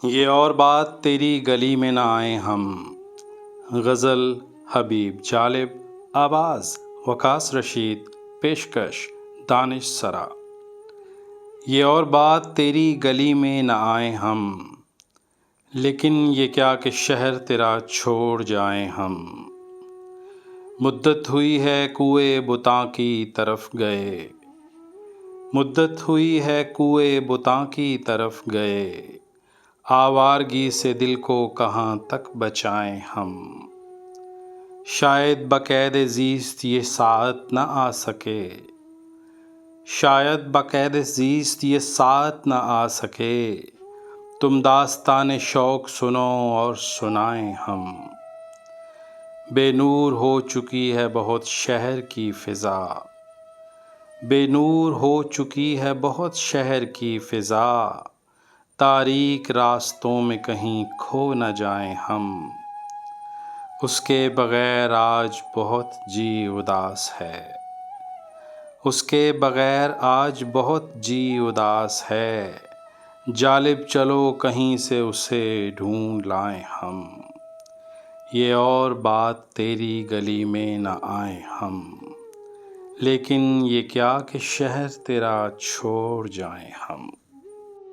یہ اور بات تیری گلی میں نہ آئیں ہم۔ غزل حبیب جالب، آواز وقاص رشید، پیشکش دانش سرا۔ یہ اور بات تیری گلی میں نہ آئیں ہم، لیکن یہ کیا کہ شہر تیرا چھوڑ جائیں ہم۔ مدت ہوئی ہے کوئے بتاں کی طرف گئے، مدت ہوئی ہے کوئے بتاں کی طرف گئے، آوارگی سے دل کو کہاں تک بچائیں ہم۔ شاید بقید زیست یہ ساعت نہ آ سکے، شاید بقید زیست یہ ساعت نہ آ سکے، تم داستان شوق سنو اور سنائیں ہم۔ بے نور ہو چکی ہے بہت شہر کی فضا، بے نور ہو چکی ہے بہت شہر کی فضا، تاریک راستوں میں کہیں کھو نہ جائیں ہم۔ اس کے بغیر آج بہت جی اداس ہے، اس کے بغیر آج بہت جی اداس ہے، جالب چلو کہیں سے اسے ڈھونڈ لائیں ہم۔ یہ اور بات تیری گلی میں نہ آئیں ہم، لیکن یہ کیا کہ شہر تیرا چھوڑ جائیں ہم۔